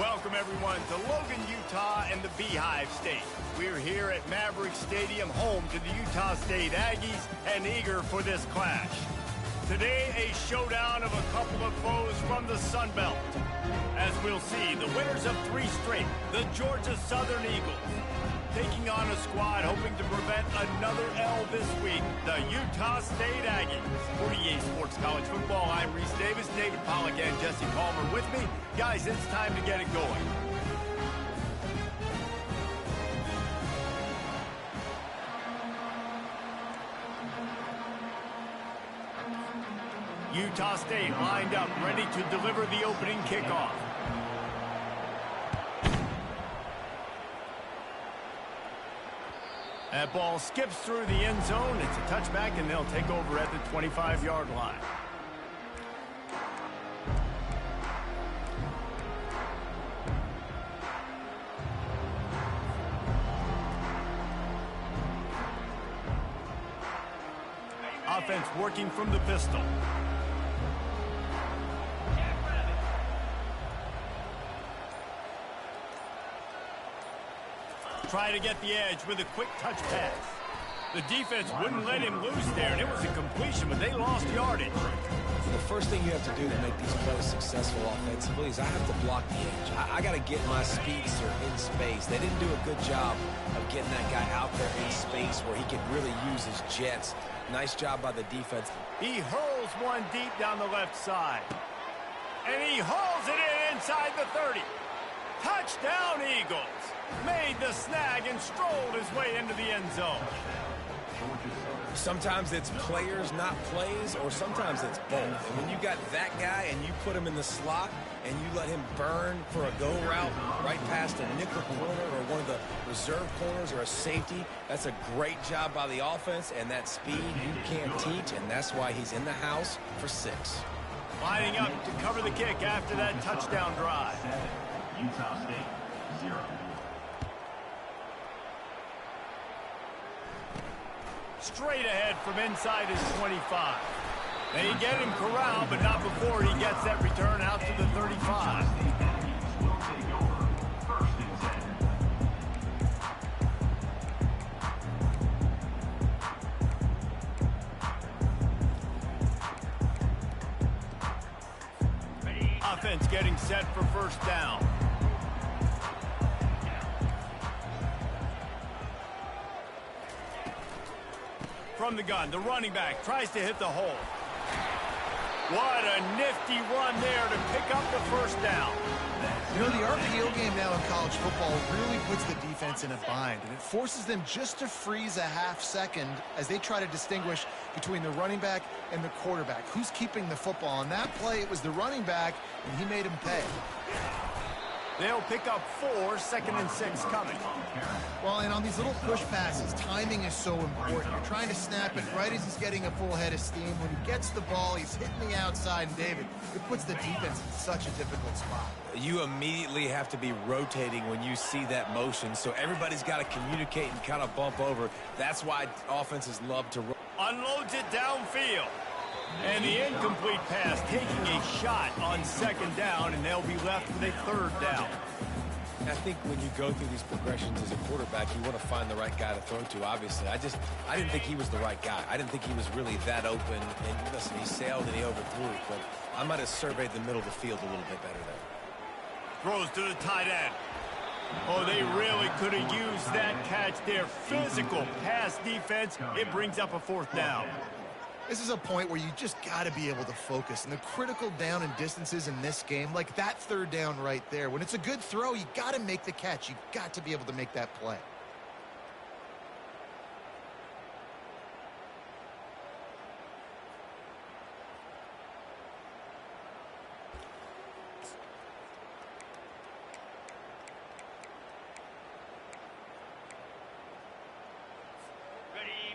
Welcome, everyone, to Logan, Utah and the Beehive State. We're here at Maverick Stadium, home to the Utah State Aggies, and eager for this clash. Today, a showdown of a couple of foes from the Sun Belt. As we'll see, the winners of 3 straight, the Georgia Southern Eagles, taking on a squad hoping to prevent another L this week, the Utah State Aggies. For EA Sports College Football, I'm Reese Davis, David Pollack, and Jesse Palmer with me. Guys, it's time to get it going. Utah State lined up, ready to deliver the opening kickoff. That ball skips through the end zone. It's a touchback, and they'll take over at the 25-yard line. Offense working from the pistol. Try to get the edge with a quick touch pass. The defense wouldn't let him loose there, and it was a completion, but they lost yardage. The first thing you have to do to make these plays successful offensively is I have to block the edge. I got to get my speedster in space. They didn't do a good job of getting that guy out there in space where he could really use his jets. Nice job by the defense. He hurls one deep down the left side. And he hauls it in inside the 30. Touchdown, Eagles. Made the snag and strolled his way into the end zone. Sometimes it's players, not plays, or sometimes it's both. And when you got that guy and you put him in the slot and you let him burn for a go route right past a nickel corner or one of the reserve corners or a safety, that's a great job by the offense, and that speed you can't teach, and that's why he's in the house for 6. Lining up to cover the kick after that touchdown drive. Utah State, 0. Straight ahead from inside his 25. They get him corralled, but not before he gets that return out to the 35. Will take over. 1st and 10. Offense getting set for 1st down. From the gun, the running back tries to hit the hole. What a nifty run there to pick up the 1st down. You know, the RPO game now in college football really puts the defense in a bind, and it forces them just to freeze a half second as they try to distinguish between the running back and the quarterback. Who's keeping the football? On that play, it was the running back, and he made him pay. They'll pick up 4, 2nd and 6 coming. Well, and on these little push passes, timing is so important. You're trying to snap it right as he's getting a full head of steam. When he gets the ball, he's hitting the outside, and David, it puts the defense in such a difficult spot. You immediately have to be rotating when you see that motion, so everybody's got to communicate and kind of bump over. That's why offenses love to run. Unloads it downfield. And the incomplete pass taking a shot on 2nd down, and they'll be left with a 3rd down. I think when you go through these progressions as a quarterback, you want to find the right guy to throw to, obviously. I didn't think he was the right guy. I didn't think he was really that open. And listen, he sailed and he overthrew it, but I might have surveyed the middle of the field a little bit better there. Throws to the tight end. Oh, they really could have used that catch there. Physical pass defense. It brings up a 4th down. This is a point where you just got to be able to focus. And the critical down and distances in this game, like that 3rd down right there, when it's a good throw, you got to make the catch. You got to be able to make that play.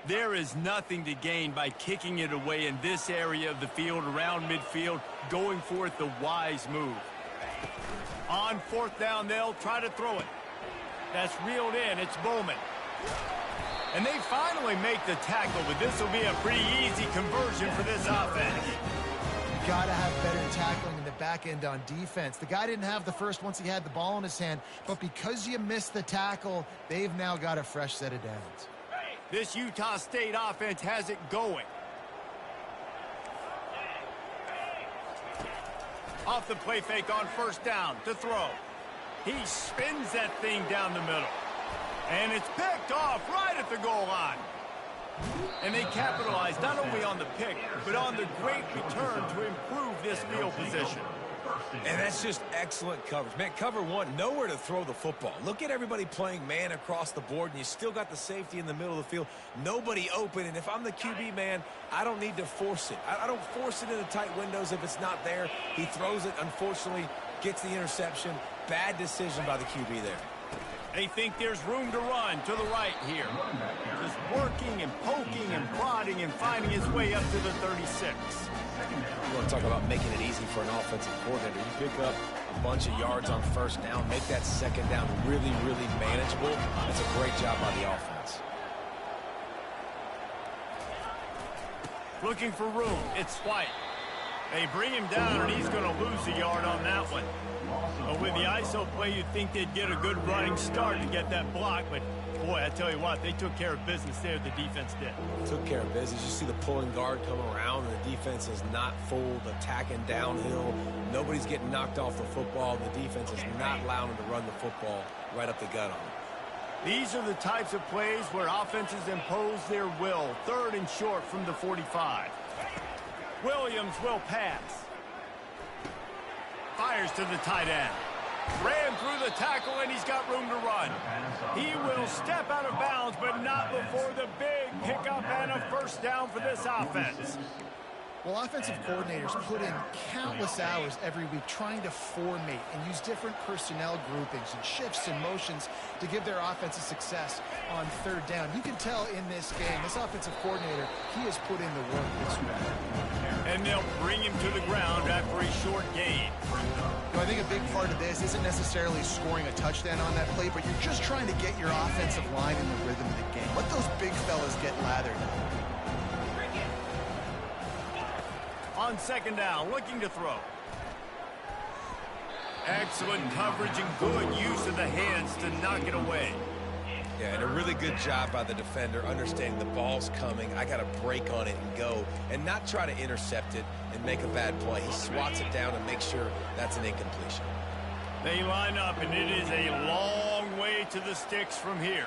There is nothing to gain by kicking it away in this area of the field, around midfield, going for it the wise move. On 4th down, they'll try to throw it. That's reeled in. It's Bowman. And they finally make the tackle, but this will be a pretty easy conversion for this offense. got to have better tackling in the back end on defense. The guy didn't have the first once he had the ball in his hand, but because you missed the tackle, they've now got a fresh set of downs. This Utah State offense has it going. Off the play fake on first down to throw. He spins that thing down the middle. And it's picked off right at the goal line. And they capitalize not only on the pick, but on the great return to improve this field position. And that's just excellent coverage. Man, cover one, nowhere to throw the football. Look at everybody playing man across the board, and you still got the safety in the middle of the field. Nobody open, and if I'm the QB, man, I don't need to force it. I don't force it into tight windows if it's not there. He throws it, unfortunately, gets the interception. Bad decision by the QB there. They think there's room to run to the right here. Just working and poking and prodding and finding his way up to the 36. You want to talk about making it easy for an offensive coordinator. You pick up a bunch of yards on first down, make that second down really, really manageable. That's a great job by the offense. Looking for room. It's White. They bring him down, and he's going to lose a yard on that one. But with the ISO play, you'd think they'd get a good running start to get that block. But, boy, I tell you what, they took care of business there. The defense did. Took care of business. You see the pulling guard come around, and the defense is not fooled, attacking downhill. Nobody's getting knocked off the football. The defense is not allowing them to run the football right up the gut on them. These are the types of plays where offenses impose their will. Third and short from the 45. Williams will pass. Fires to the tight end. Ran through the tackle, and he's got room to run. He will step out of bounds, but not before the big pickup and a first down for this offense. Well, offensive coordinators put in countless hours every week trying to formate and use different personnel groupings and shifts and motions to give their offensive success on third down. You can tell in this game, this offensive coordinator, he has put in the work this week. And they'll bring him to the ground after a short gain. I think a big part of this isn't necessarily scoring a touchdown on that play, but you're just trying to get your offensive line in the rhythm of the game. Let those big fellas get lathered. On second down, looking to throw. Excellent coverage and good use of the hands to knock it away. Yeah, and a really good job by the defender understanding the ball's coming. I got to break on it and go and not try to intercept it and make a bad play. He swats it down and makes sure that's an incompletion. They line up, and it is a long way to the sticks from here.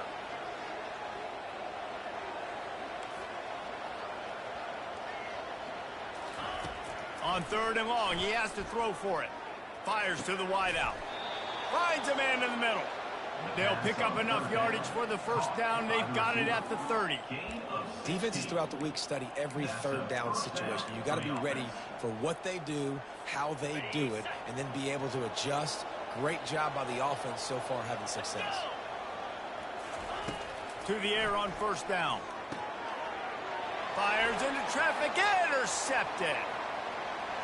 On third and long, he has to throw for it. Fires to the wideout. Finds a man in the middle. They'll pick up enough yardage for the first down. They've got it at the 30. Defenses throughout the week study every third down situation. You got to be ready for what they do, how they do it, and then be able to adjust. Great job by the offense so far having success. To the air on first down. Fires into traffic. Intercepted.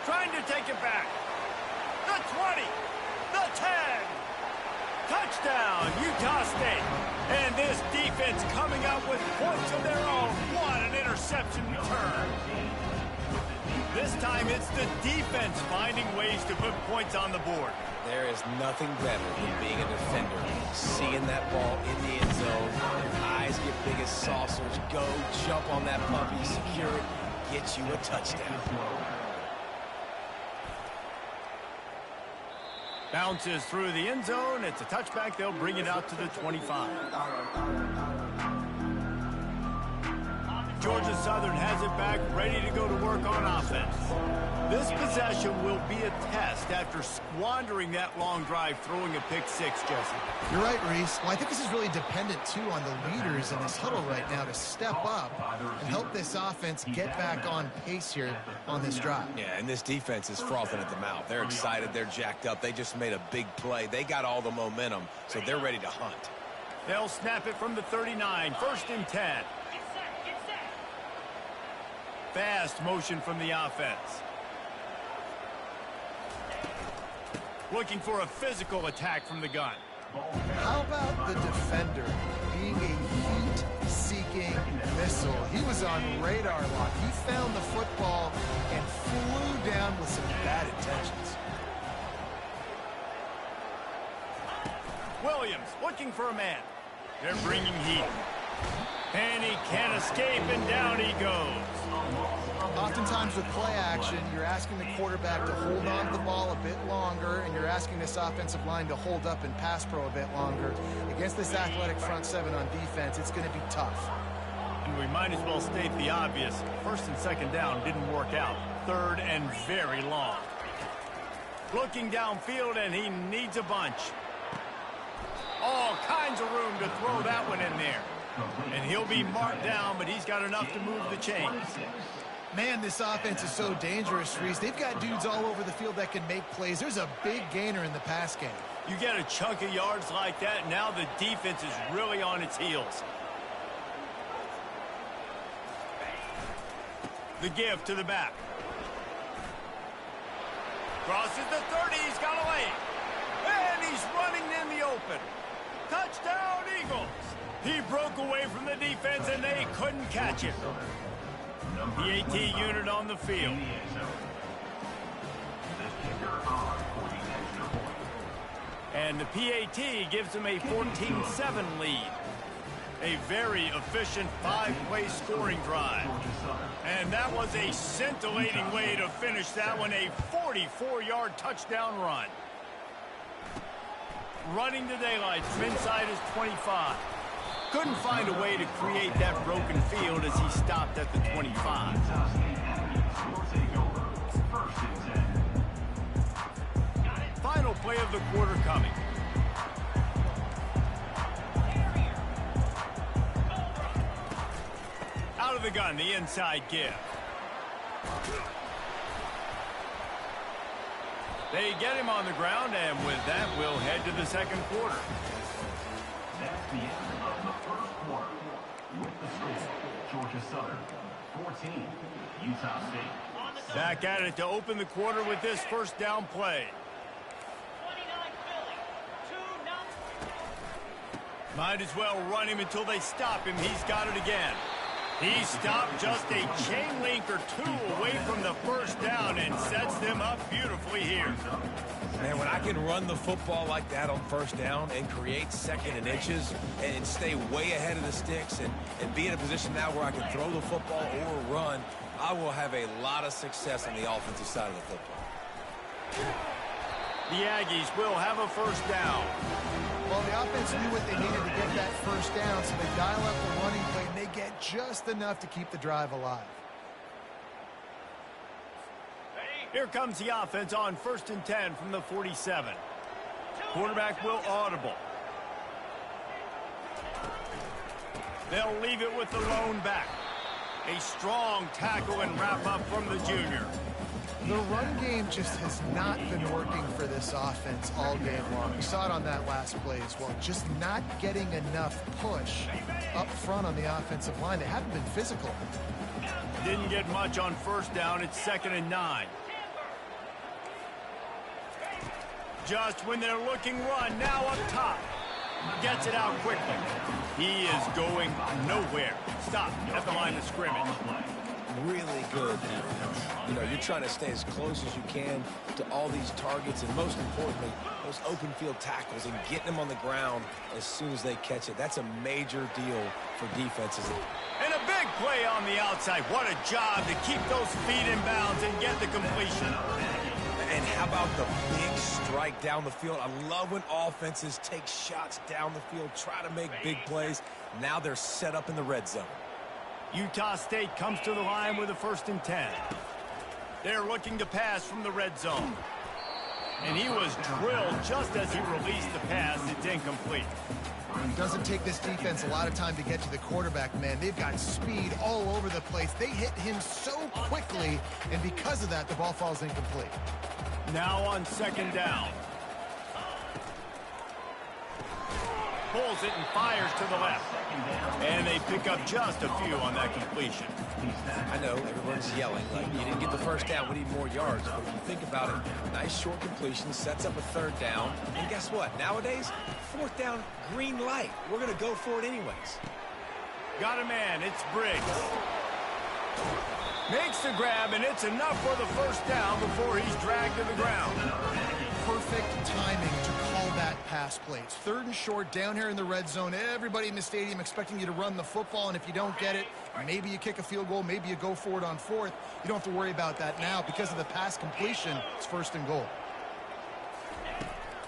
Trying to take it back. The 20. The 10. Touchdown, Utah State. And this defense coming up with points of their own. What an interception return. This time it's the defense finding ways to put points on the board. There is nothing better than being a defender. Seeing that ball in the end zone, eyes get big as saucers. Go, jump on that puppy, secure it, get you a touchdown. Bounces through the end zone. It's a touchback. They'll bring it out to the 25. Georgia Southern has it back, ready to go to work on offense. This possession will be a test after squandering that long drive, throwing a pick six, Jesse. You're right, Reese. Well, I think this is really dependent, too, on the leaders in this huddle right now to step up and help this offense get back on pace here on this drive. Yeah, and this defense is frothing at the mouth. They're excited. They're jacked up. They just made a big play. They got all the momentum, so they're ready to hunt. They'll snap it from the 39, first and 10. Fast motion from the offense. Looking for a physical attack from the gun. How about the defender being a heat-seeking missile? He was on radar lock. He found the football and flew down with some bad intentions. Williams looking for a man. They're bringing heat. And he can't escape, and down he goes. Oftentimes with play action, you're asking the quarterback to hold on to the ball a bit longer, and you're asking this offensive line to hold up and pass pro a bit longer. Against this athletic front seven on defense, it's going to be tough. And we might as well state the obvious. First and second down didn't work out. Third and very long. Looking downfield, and he needs a bunch. All kinds of room to throw that one in there. And he'll be marked down, but he's got enough to move the chains. Man, this offense is so dangerous, Reese. They've got dudes all over the field that can make plays. There's a big gainer in the pass game. You get a chunk of yards like that, now the defense is really on its heels. The give to the back. Crosses the 30, he's got a lane. And he's running in the open. Touchdown, Eagles. He broke away from the defense, and they couldn't catch him. The AT unit on the field. And the PAT gives them a 14-7 lead. A very efficient 5-play scoring drive. And that was a scintillating way to finish that one, a 44-yard touchdown run. Running the daylights from inside his 25. Couldn't find a way to create that broken field as he stopped at the 25. Final play of the quarter coming. Out of the gun, the inside give. They get him on the ground, and with that, we'll head to the second quarter. That's the end of the first quarter. With the score, Georgia Southern 14, Utah State. Back at it to open the quarter with this first down play. Might as well run him until they stop him. He's got it again. He stopped just a chain link or two away from the first down and sets them up beautifully here. Man, when I can run the football like that on first down and create second and inches and stay way ahead of the sticks and be in a position now where I can throw the football or run, I will have a lot of success on the offensive side of the football. The Aggies will have a first down. Well, the offense knew what they needed to get that first down, so they dial up the running play, and they get just enough to keep the drive alive. Here comes the offense on 1st and 10 from the 47. Quarterback will audible. They'll leave it with the lone back. A strong tackle and wrap up from the junior. The run game just has not been working for this offense all game long. We saw it on that last play as well. Just not getting enough push up front on the offensive line. They haven't been physical. Didn't get much on first down. It's 2nd and 9. Just when they're looking run, now up top. Gets it out quickly. He is going nowhere. Stop at the line of scrimmage. Really good defense. You know, you're trying to stay as close as you can to all these targets, and most importantly, those open field tackles and getting them on the ground as soon as they catch it. That's a major deal for defenses. And a big play on the outside. What a job to keep those feet in bounds and get the completion. And how about the big strike down the field? I love when offenses take shots down the field, try to make big plays. Now they're set up in the red zone. Utah State comes to the line with a 1st and 10. They're looking to pass from the red zone. And he was drilled just as he released the pass. It's incomplete. It doesn't take this defense a lot of time to get to the quarterback, man. They've got speed all over the place. They hit him so quickly, and because of that, the ball falls incomplete. Now on 2nd down. Pulls it and fires to the left. And they pick up just a few on that completion. I know everyone's yelling like, you didn't get the first down, we need more yards. But if you think about it, nice short completion, sets up a 3rd down. And guess what? Nowadays, 4th down, green light. We're going to go for it anyways. Got a man. It's Briggs. Makes the grab, and it's enough for the first down before he's dragged to the ground. Perfect timing to call that pass plays. 3rd and short, down here in the red zone. Everybody in the stadium expecting you to run the football, and if you don't get it, maybe you kick a field goal, maybe you go for it on 4th. You don't have to worry about that now. Because of the pass completion, it's 1st and goal.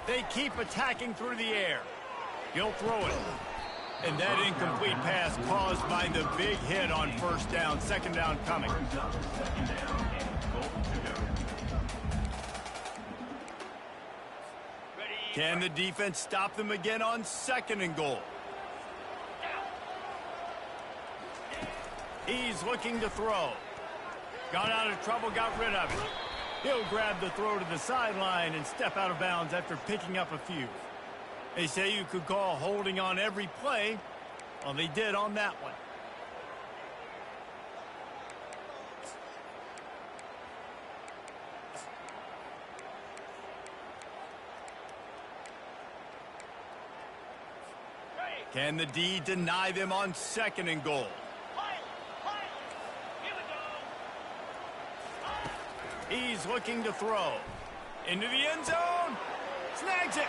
They keep attacking through the air. He'll throw it. And that incomplete pass caused by the big hit on 1st down. 2nd down coming. Can the defense stop them again on 2nd and goal? He's looking to throw. Got out of trouble, got rid of it. He'll grab the throw to the sideline and step out of bounds after picking up a few. They say you could call holding on every play. Well, they did on that one. Can the D deny them on 2nd and goal? He's looking to throw. Into the end zone. Snags it.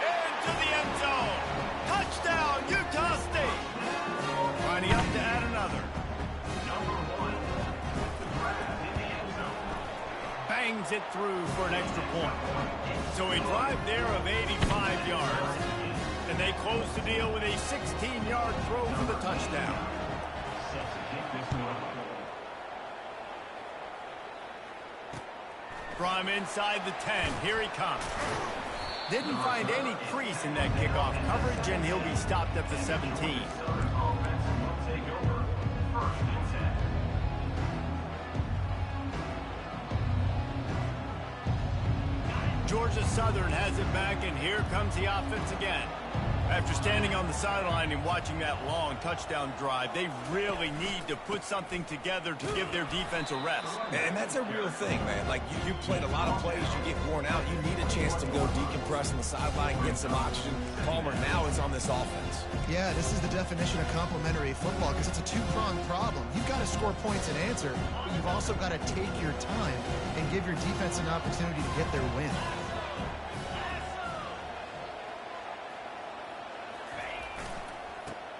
Into the end zone. Touchdown, Utah State. Lining up to add another. Number 1 with the grab in the end zone. Bangs it through for an extra point. So a drive there of 85 yards. And they close the deal with a 16-yard throw for the touchdown. Set to kick this one. From inside the 10, here he comes. Didn't find any crease in that kickoff coverage, and he'll be stopped at the 17. Southern offense will take over 1st and 10. Georgia Southern has it back, and here comes the offense again. After standing on the sideline and watching that long touchdown drive, they really need to put something together to give their defense a rest. And that's a real thing, man. Like, you played a lot of plays, you get worn out, you need a chance to go decompress on the sideline, get some oxygen. Palmer now is on this offense. Yeah, this is the definition of complementary football because it's a two-pronged problem. You've got to score points and answer, but you've also got to take your time and give your defense an opportunity to get their win.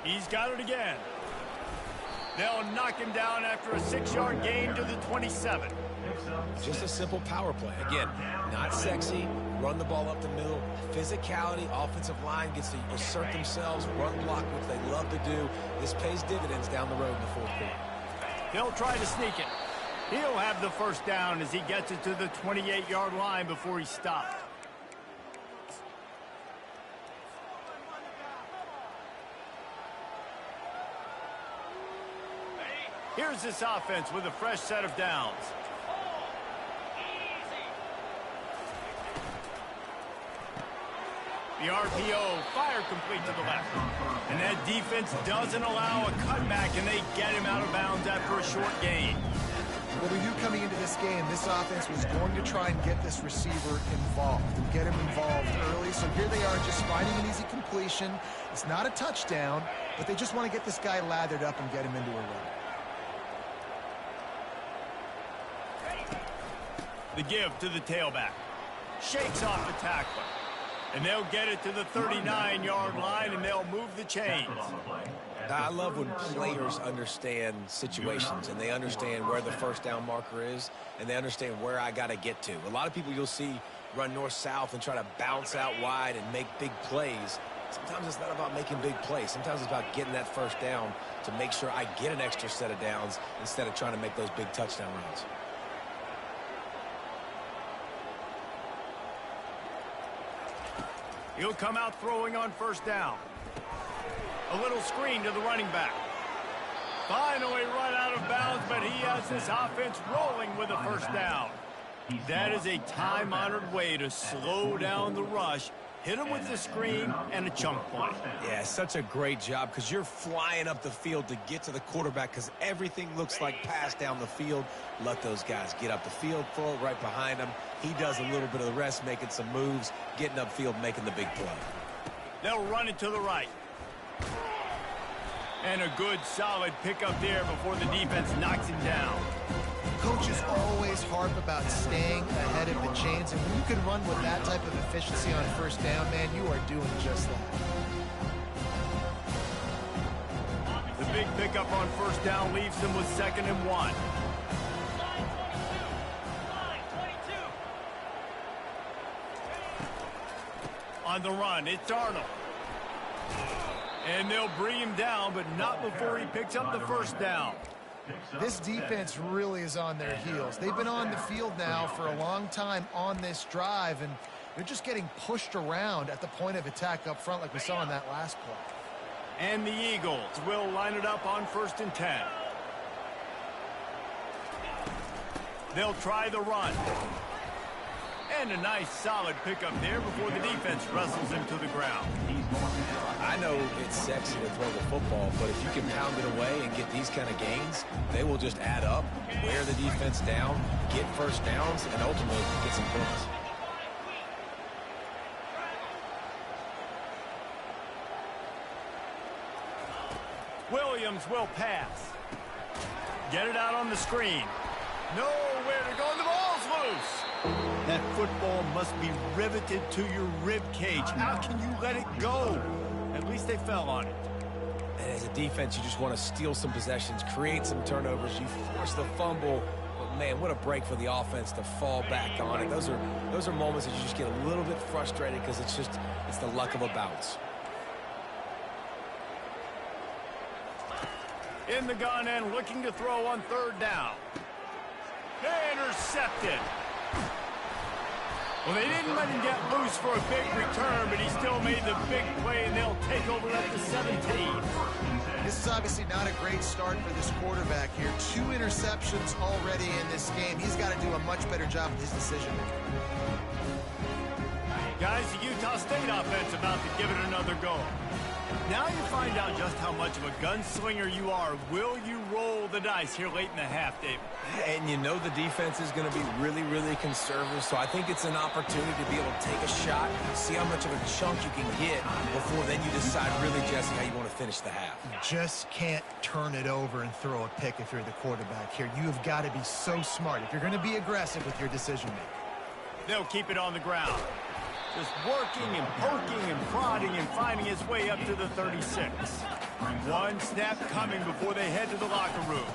He's got it again. They'll knock him down after a 6-yard gain to the 27. Just a simple power play. Again, not sexy, run the ball up the middle. Physicality, offensive line gets to assert themselves, run block, which they love to do. This pays dividends down the road in the 4th quarter. He'll try to sneak it. He'll have the 1st down as he gets it to the 28-yard line before he's stopped. Here's this offense with a fresh set of downs. The RPO, fire complete to the left. And that defense doesn't allow a cutback, and they get him out of bounds after a short gain. Well, we knew coming into this game, this offense was going to try and get this receiver involved and get him involved early. So here they are just finding an easy completion. It's not a touchdown, but they just want to get this guy lathered up and get him into a run. The give to the tailback. Shakes off the tackler. And they'll get it to the 39-yard line, and they'll move the chains. I love when players understand situations, and they understand where the 1st down marker is, and they understand where I got to get to. A lot of people you'll see run north-south and try to bounce out wide and make big plays. Sometimes it's not about making big plays. Sometimes it's about getting that 1st down to make sure I get an extra set of downs instead of trying to make those big touchdown runs. He'll come out throwing on 1st down. A little screen to the running back. Finally run out of bounds, but he has this offense rolling with a 1st down. That is a time-honored way to slow down the rush, hit him with the screen, and a chunk play. Yeah, such a great job because you're flying up the field to get to the quarterback because everything looks like pass down the field. Let those guys get up the field, throw it right behind him. He does a little bit of the rest, making some moves, getting upfield, making the big play. They'll run it to the right. And a good, solid pickup there before the defense knocks him down. Coaches always harp about staying ahead of the chains, and when you can run with that type of efficiency on first down, man, you are doing just that. The big pickup on first down leaves them with 2nd and 1. On the run, it's Arnold. And they'll bring him down, but not before he picks up the first down. This defense really is on their heels. They've been on the field now for a long time on this drive, and they're just getting pushed around at the point of attack up front like we saw in that last play. And the Eagles will line it up on 1st and 10. They'll try the run. And a nice solid pickup there before the defense wrestles him to the ground. I know it's sexy to throw the football, but if you can pound it away and get these kind of gains, they will just add up, wear the defense down, get first downs, and ultimately get some points. Williams will pass. Get it out on the screen. Nowhere to go, and the ball's loose. That football must be riveted to your rib cage. How can you let it go? At least they fell on it. And as a defense, you just want to steal some possessions, create some turnovers. You force the fumble. But, man, what a break for the offense to fall back on it. Those are moments that you just get a little bit frustrated because it's the luck of a bounce. In the gun and looking to throw on 3rd down. Intercepted. Well, they didn't let him get loose for a big return, but he still made the big play, and they'll take over at the 17. This is obviously not a great start for this quarterback here. 2 interceptions already in this game. He's got to do a much better job with his decision-making. Guys, the Utah State offense about to give it another go. Now you find out just how much of a gunslinger you are. Will you roll the dice here late in the half, David? And you know the defense is going to be really, really conservative, so I think it's an opportunity to be able to take a shot, see how much of a chunk you can get before then you decide really, Jesse, how you want to finish the half. You just can't turn it over and throw a pick if you're the quarterback here. You have got to be so smart if you're going to be aggressive with your decision-making. They'll keep it on the ground. Just working and poking and prodding and finding his way up to the 36. One snap coming before they head to the locker room.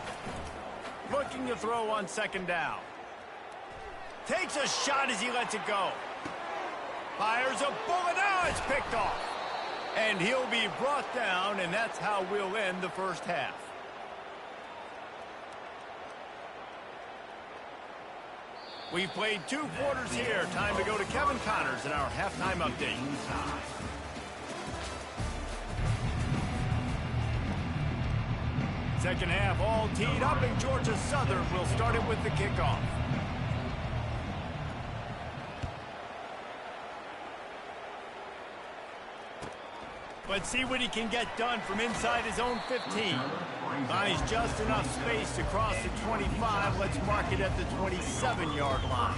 Looking to throw on 2nd down. Takes a shot as he lets it go. Fires a bullet. Now it's picked off. And he'll be brought down, and that's how we'll end the first half. We've played 2 quarters here. Time to go to Kevin Connors in our halftime update. Second half all teed up, and Georgia Southern will start it with the kickoff. Let's see what he can get done from inside his own 15. Buys just enough space to cross the 25. Let's mark it at the 27-yard line.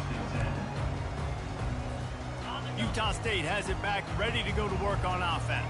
Utah State has it back, ready to go to work on offense.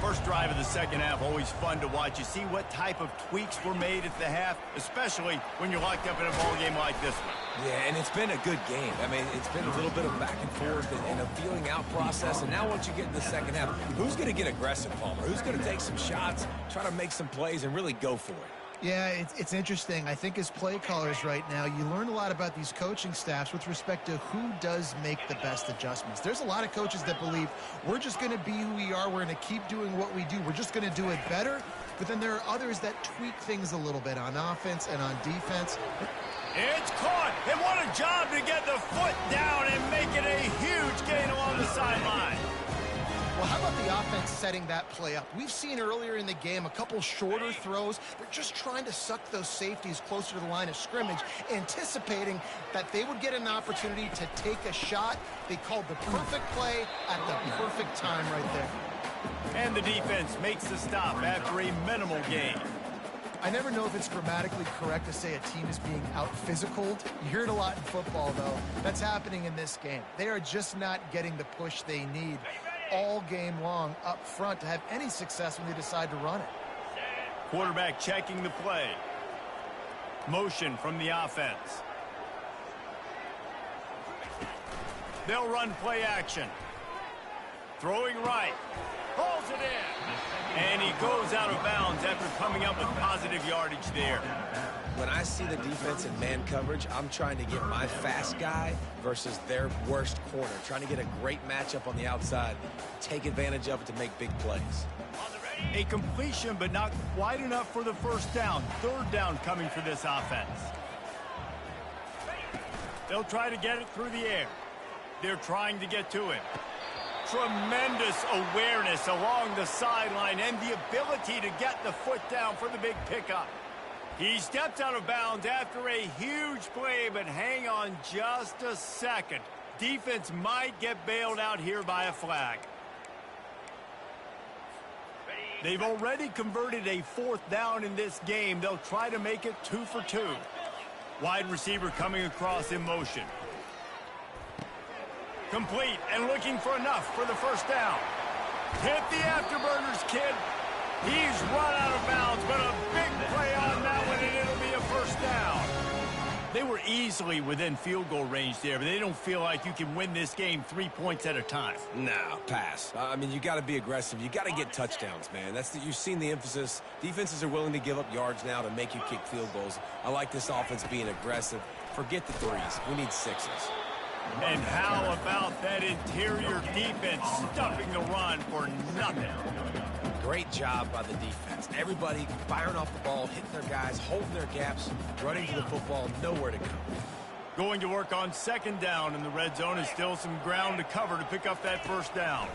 First drive of the second half, always fun to watch. You see what type of tweaks were made at the half, especially when you're locked up in a ball game like this one. Yeah, and it's been a good game. I mean, it's been a little bit of back and forth and a feeling out process. And now once you get in the second half, who's going to get aggressive, Palmer? Who's going to take some shots, try to make some plays, and really go for it? Yeah, it's interesting. I think as play callers right now, you learn a lot about these coaching staffs with respect to who does make the best adjustments. There's a lot of coaches that believe we're just going to be who we are. We're going to keep doing what we do. We're just going to do it better. But then there are others that tweak things a little bit on offense and on defense. It's caught, and what a job to get the foot down and make it a huge gain along the sideline. Well, how about the offense setting that play up? We've seen earlier in the game a couple shorter throws. They're just trying to suck those safeties closer to the line of scrimmage, anticipating that they would get an opportunity to take a shot. They called the perfect play at the perfect time right there. And the defense makes the stop after a minimal gain. I never know if it's grammatically correct to say a team is being out-physicaled. You hear it a lot in football, though. That's happening in this game. They are just not getting the push they need all game long up front to have any success when they decide to run it. Quarterback checking the play. Motion from the offense. They'll run play action. Throwing right. Pulls it in. And he goes out of bounds after coming up with positive yardage there. When I see the defense in man coverage, I'm trying to get my fast guy versus their worst corner. Trying to get a great matchup on the outside. Take advantage of it to make big plays. A completion, but not quite enough for the first down. Third down coming for this offense. They'll try to get it through the air. They're trying to get to him. Tremendous awareness along the sideline and the ability to get the foot down for the big pickup. He steps out of bounds after a huge play, but hang on just a second. Defense might get bailed out here by a flag. They've already converted a fourth down in this game. They'll try to make it 2 for 2. Wide receiver coming across in motion. Complete and looking for enough for the first down. Hit the afterburners, kid. He's run out of bounds, but a big play on that one, and it'll be a first down. They were easily within field goal range there, but they don't feel like you can win this game 3 points at a time. No, pass. I mean, you got to be aggressive. You got to get touchdowns, man. You've seen the emphasis. Defenses are willing to give up yards now to make you kick field goals. I like this offense being aggressive. Forget the threes. We need sixes. And how about that interior defense stuffing the run for nothing? Great job by the defense. Everybody firing off the ball, hitting their guys, holding their gaps, running to the football, nowhere to go. Going to work on second down in the red zone, and still some ground to cover to pick up that first down.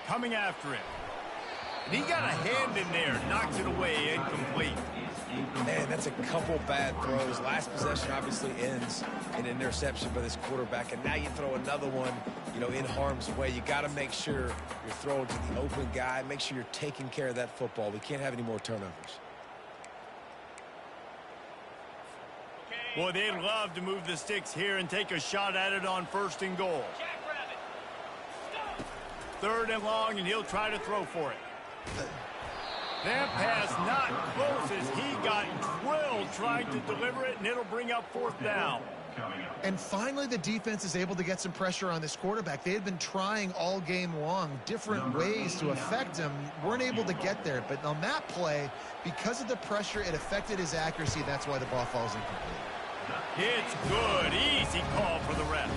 Coming after him. And he got a hand in there, knocks it away, incomplete. Man, that's a couple bad throws. Last possession obviously ends in an interception by this quarterback, and now you throw another one, in harm's way. You got to make sure you're throwing to the open guy. Make sure you're taking care of that football. We can't have any more turnovers. Boy, they'd love to move the sticks here and take a shot at it on first and goal. Third and long, and he'll try to throw for it. That pass not close as he got drilled trying to deliver it, and it'll bring up fourth down. And finally, the defense is able to get some pressure on this quarterback. They had been trying all game long different ways to affect him. Weren't able to get there. But on that play, because of the pressure, it affected his accuracy. That's why the ball falls incomplete. It's good. Easy call for the ref.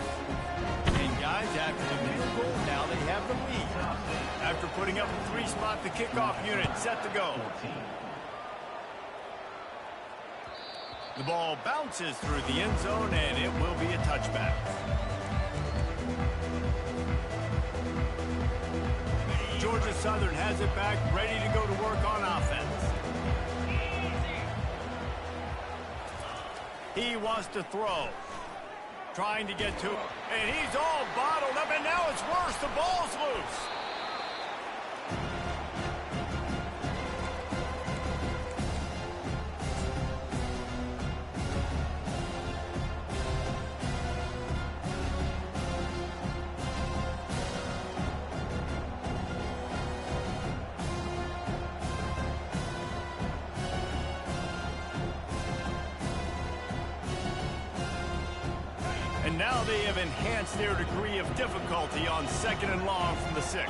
And guys, after the field goal, now they have the lead. After putting up a 3-spot, the kickoff unit set to go. The ball bounces through the end zone, and it will be a touchback. Georgia Southern has it back, ready to go to work on offense. He wants to throw. Trying to get to it. And he's all bottled up, and now it's worse. The ball's loose. And now they have enhanced their degree of difficulty on second and long from the 6.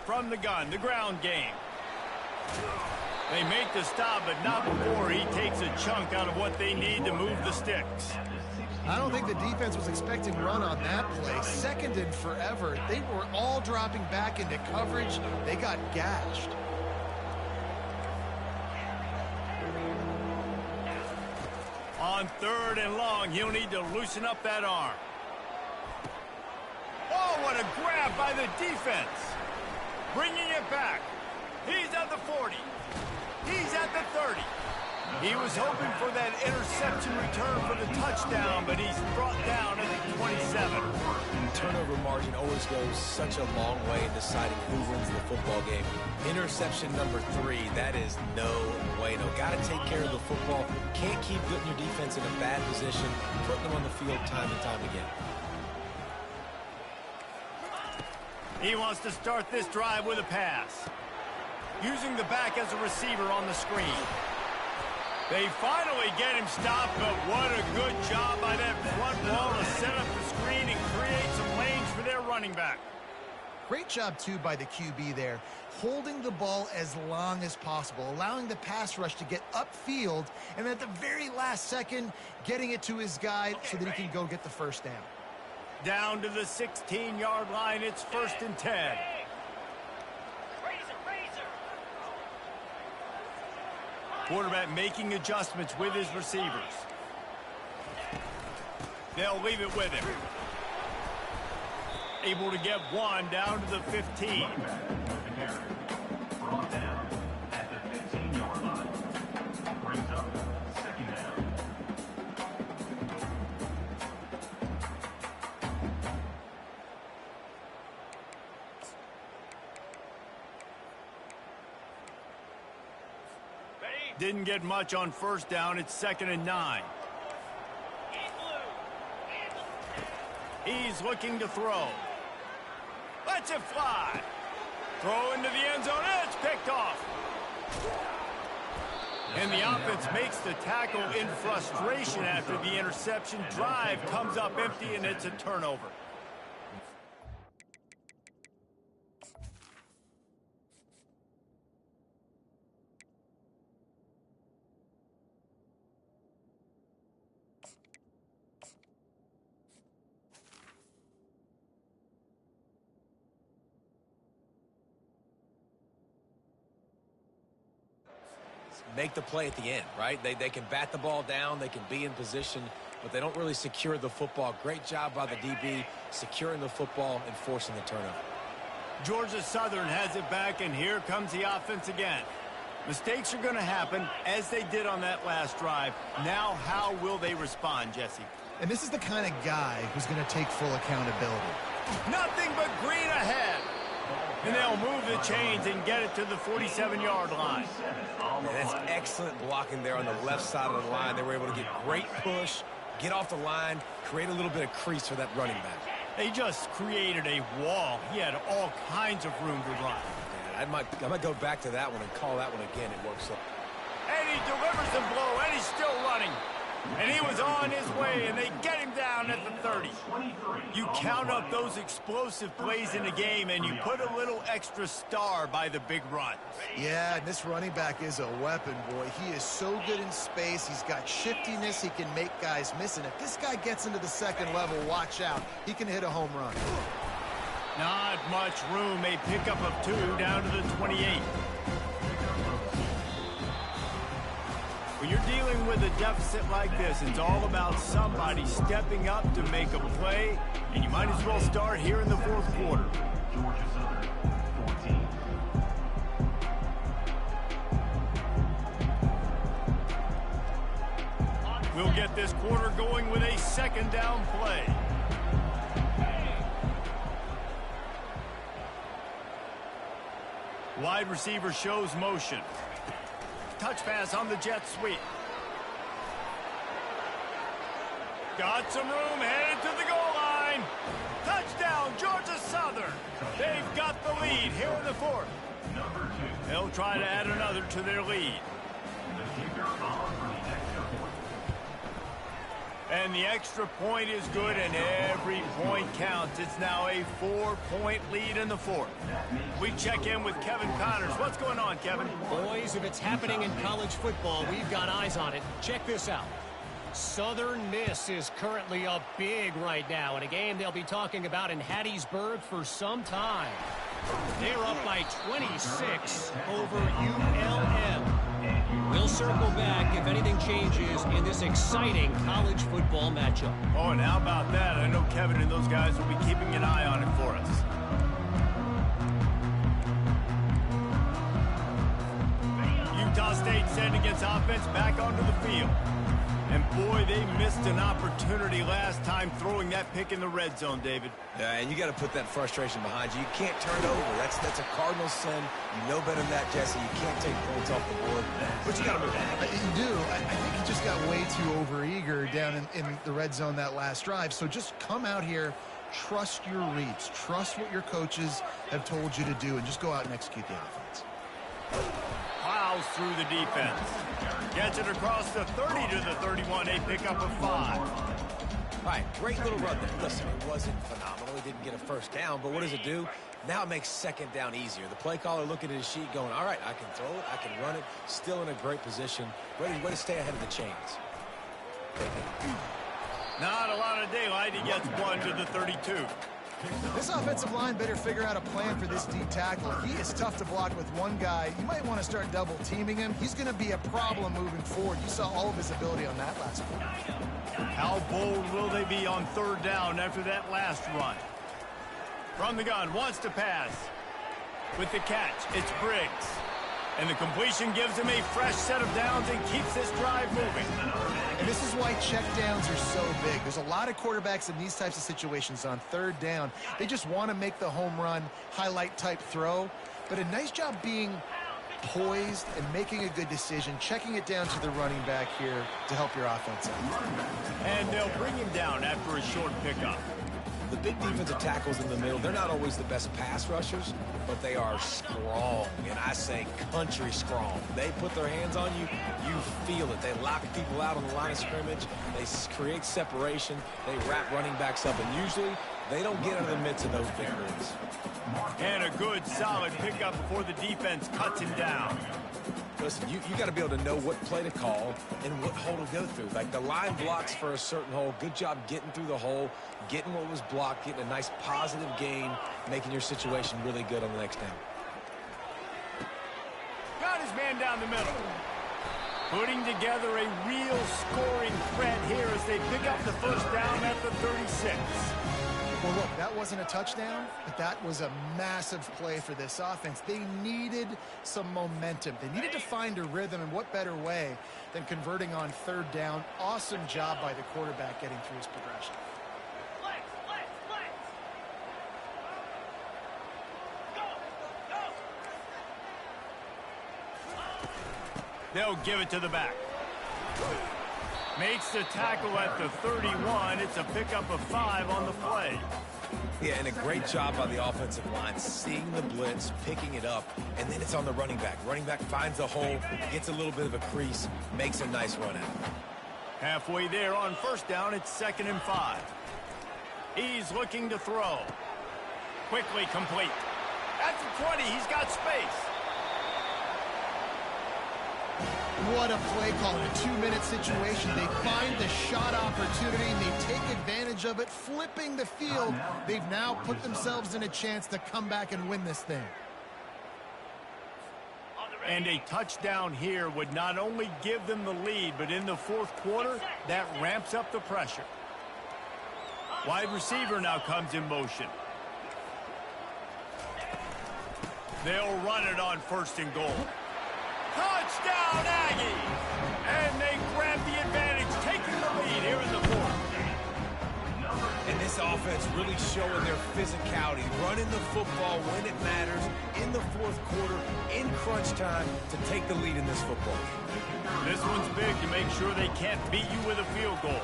From the gun, the ground game. They make the stop, but not before he takes a chunk out of what they need to move the sticks. I don't think the defense was expecting run on that play. Second and forever. They were all dropping back into coverage. They got gashed. On third and long, he'll need to loosen up that arm. Oh, what a grab by the defense. Bringing it back. He's at the 40. He's at the 30. He was hoping for that interception return for the touchdown, but he's brought down at the 27. Turnover margin always goes such a long way in deciding who wins the football game. Interception number 3, that is no bueno. Got to take care of the football. Can't keep putting your defense in a bad position, putting them on the field time and time again. He wants to start this drive with a pass. Using the back as a receiver on the screen. They finally get him stopped, but what a good job by that front wall to set up the screen and create some lanes for their running back. Great job, too, by the QB there, holding the ball as long as possible, allowing the pass rush to get upfield, and at the very last second, getting it to his guy so that he can go get the first down. Down to the 16-yard line, it's 1st and 10. Quarterback making adjustments with his receivers. They'll leave it with him. Able to get one down to the 15. Brought down at the 15-yard line. Brings up 2nd down. Didn't get much on 1st down. It's 2nd and 9. He's looking to throw. Lets it fly. Throw into the end zone. It's picked off. And the offense makes the tackle in frustration after the interception. Drive comes up empty, and it's a turnover. Make the play at the end, right? They can bat the ball down, they can be in position, but they don't really secure the football. Great job by the DB securing the football and forcing the turnover. Georgia Southern has it back, and here comes the offense again. Mistakes are going to happen, as they did on that last drive. Now, how will they respond, Jesse? And this is the kind of guy who's going to take full accountability. Nothing but green ahead. And they'll move the chains and get it to the 47-yard line. And that's excellent blocking there on the left side of the line. They were able to get great push, get off the line, create a little bit of crease for that running back. They just created a wall. He had all kinds of room to run. I might go back to that one and call that one again. It works up. And he delivers the blow, and he's still running. And he was on his way, and they get him down at the 30. You count up those explosive plays in the game, and you put a little extra star by the big run. Yeah, and this running back is a weapon, boy. He is so good in space. He's got shiftiness. He can make guys miss. And if this guy gets into the 2nd level, watch out. He can hit a home run. Not much room. A pickup of 2 down to the 28. When you're dealing with a deficit like this, it's all about somebody stepping up to make a play, and you might as well start here in the 4th quarter. Georgia Southern, 14. We'll get this quarter going with a 2nd down play. Wide receiver shows motion. Touch pass on the jet sweep. Got some room, headed to the goal line. Touchdown, Georgia Southern. They've got the lead here in the 4th. Number 2. They'll try to add another to their lead. The kicker on for the extra point. And the extra point is good, and every point counts. It's now a 4-point lead in the 4th. We check in with Kevin Connors. What's going on, Kevin? Boys, if it's happening in college football, we've got eyes on it. Check this out. Southern Miss is currently up big right now in a game they'll be talking about in Hattiesburg for some time. They're up by 26 over ULM. We'll circle back if anything changes in this exciting college football matchup. Oh, and how about that? I know Kevin and those guys will be keeping an eye on it for us. Utah State sending its offense back onto the field. And boy, they missed an opportunity last time throwing that pick in the red zone, David. Yeah, and you got to put that frustration behind you. You can't turn it over. That's a cardinal sin. You know better than that, Jesse. You can't take points off the board, but you got to move on. You do. I think he just got way too overeager down in the red zone that last drive. So just come out here trust your reads. Trust what your coaches have told you to do, and just go out and execute the offense. Plows through the defense. Gets it across the 30 to the 31. A pickup of 5. All right, great little run there. Listen, it wasn't phenomenal. He didn't get a first down, but what does it do? Now it makes second down easier. The play caller looking at his sheet going, all right, I can throw it, I can run it, still in a great position. Way to stay ahead of the chains. Not a lot of daylight. He gets 1 to the 32. This offensive line better figure out a plan for this D tackle. He is tough to block with one guy. You might want to start double teaming him. He's going to be a problem moving forward. You saw all of his ability on that last one. How bold will they be on third down after that last run? From the gun, wants to pass. With the catch, it's Briggs. And the completion gives him a fresh set of downs and keeps this drive moving. And this is why checkdowns are so big. There's a lot of quarterbacks in these types of situations on third down. They just want to make the home run, highlight type throw. But a nice job being poised and making a good decision, checking it down to the running back here to help your offense out. And they'll bring him down after a short pickup. The big defensive tackles in the middle, they're not always the best pass rushers, but they are strong, and I say country strong. They put their hands on you, you feel it. They lock people out on the line of scrimmage. They create separation. They wrap running backs up, and usually they don't get out of the midst of those big boys. And a good, solid pickup before the defense cuts him down. Listen, you got to be able to know what play to call and what hole to go through. Like the line blocks for a certain hole. Good job getting through the hole, getting what was blocked, getting a nice positive gain, making your situation really good on the next down. Got his man down the middle. Putting together a real scoring threat here as they pick up the first down at the 36. Well, look, that wasn't a touchdown, but that was a massive play for this offense. They needed some momentum. They needed to find a rhythm, and what better way than converting on third down. Awesome job by the quarterback getting through his progression. They'll give it to the back. Makes the tackle at the 31. It's a pickup of 5 on the play. Yeah, and a great job by the offensive line, seeing the blitz, picking it up, and then it's on the running back. Running back finds a hole, gets a little bit of a crease, makes a nice run out. Halfway there on first down, it's 2nd and 5. He's looking to throw. Quickly complete. At the 20, he's got space. What a play call in a 2-minute situation. They find the shot opportunity, and they take advantage of it, flipping the field. They've now put themselves in a chance to come back and win this thing. And a touchdown here would not only give them the lead, but in the fourth quarter, that ramps up the pressure. Wide receiver now comes in motion. They'll run it on 1st and goal. Touchdown, Aggies! And they grab the advantage, taking the lead here in the fourth. And this offense really showing their physicality, running the football when it matters, in the fourth quarter, in crunch time, to take the lead in this football game. This one's big to make sure they can't beat you with a field goal.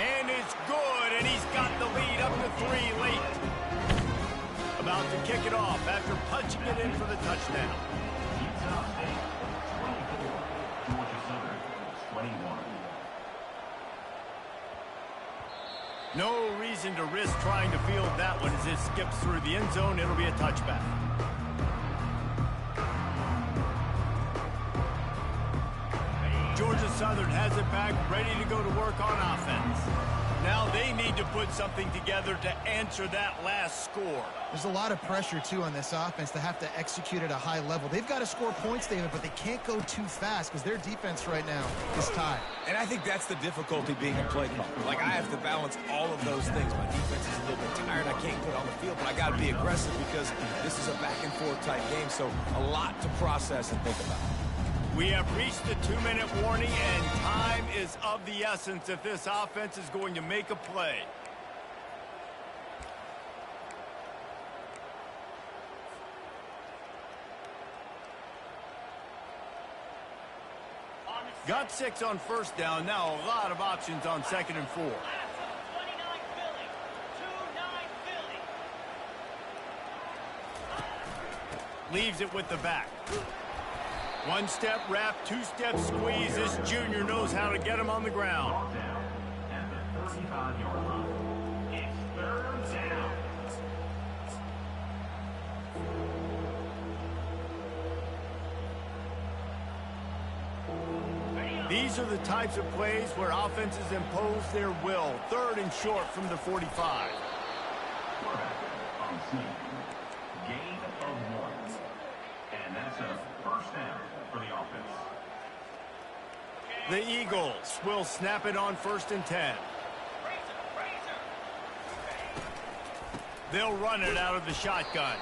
And it's good, and he's got the lead up to 3 late. About to kick it off after punching it in for the touchdown. Utah State 24, Georgia Southern 21. No reason to risk trying to field that one as it skips through the end zone. It'll be a touchback. Georgia Southern has it back, ready to go to work on offense. Now they need to put something together to answer that last score. There's a lot of pressure, too, on this offense to have to execute at a high level. They've got to score points, David, but they can't go too fast because their defense right now is tied. And I think that's the difficulty being a play caller. Like, I have to balance all of those things. My defense is a little bit tired. I can't put it on the field, but I got to be aggressive because this is a back-and-forth type game, so a lot to process and think about. We have reached the 2-minute warning, and time is of the essence if this offense is going to make a play. Got 6 on first down. Now a lot of options on 2nd and 4. Leaves it with the back. One-step wrap, two-step squeeze. This junior knows how to get him on the ground. Ball down at the 35-yard line. It's third down. These are the types of plays where offenses impose their will. Third and short from the 45. Quarterback on the snap. Gain of 1. And that's a first down for the offense. The Eagles will snap it on 1st and 10. They'll run it out of the shotgun.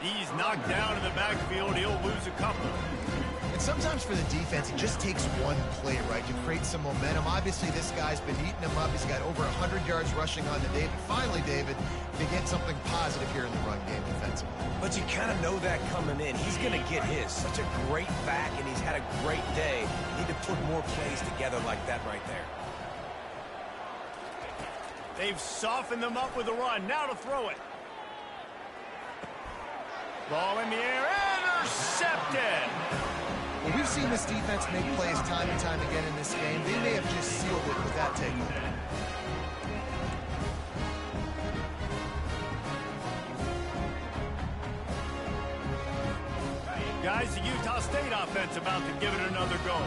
He's knocked down in the backfield. He'll lose a couple. And sometimes for the defense, it just takes one play, right, to create some momentum. Obviously, this guy's been eating him up. He's got over 100 yards rushing on to David. Finally, David, they get something positive here in the run game defensively. But you kind of know that coming in. He's going to get his. Such a great back, and he's had a great day. You need to put more plays together like that right there. They've softened them up with a run. Now to throw it. Ball in the air. Intercepted. Well, we've seen this defense make plays time and time again in this game. They may have just sealed it with that takeover. Guys, the Utah State offense about to give it another go.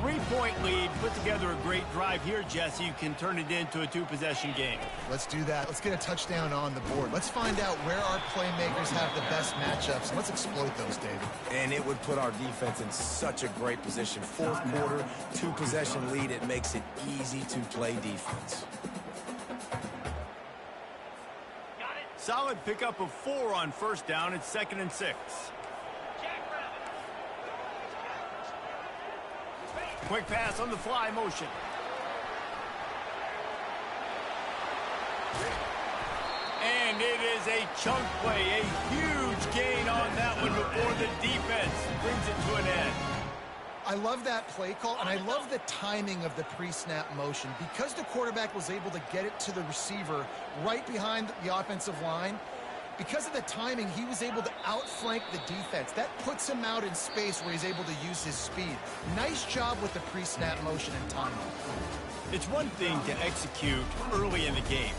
3-point lead, put together a great drive here, Jesse. You can turn it into a two-possession game. Let's do that. Let's get a touchdown on the board. Let's find out where our playmakers have the best matchups, and let's exploit those, David. And it would put our defense in such a great position. Fourth quarter, two-possession lead. It makes it easy to play defense. Solid pickup of 4 on 1st down. It's 2nd and 6. Quick pass on the fly motion. And it is a chunk play, a huge gain on that one before the defense brings it to an end. I love that play call, and I love the timing of the pre-snap motion. Because the quarterback was able to get it to the receiver right behind the offensive line, because of the timing, he was able to outflank the defense. That puts him out in space where he's able to use his speed. Nice job with the pre-snap motion and timing. It's one thing to execute early in the game.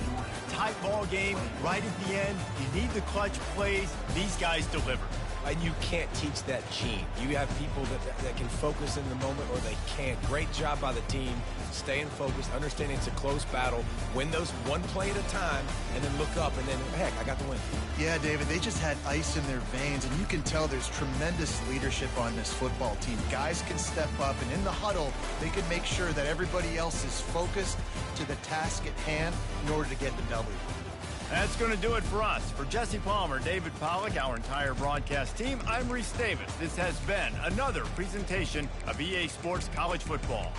Tight ball game, right at the end, you need the clutch plays. These guys deliver. And you can't teach that gene. You have people that can focus in the moment or they can't. Great job by the team, staying focused, understanding it's a close battle, win those one play at a time, and then look up, and then, heck, I got the win. Yeah, David, they just had ice in their veins, and you can tell there's tremendous leadership on this football team. Guys can step up, and in the huddle, they can make sure that everybody else is focused to the task at hand in order to get the W. That's going to do it for us. For Jesse Palmer, David Pollack, our entire broadcast team, I'm Reese Davis. This has been another presentation of EA Sports College Football.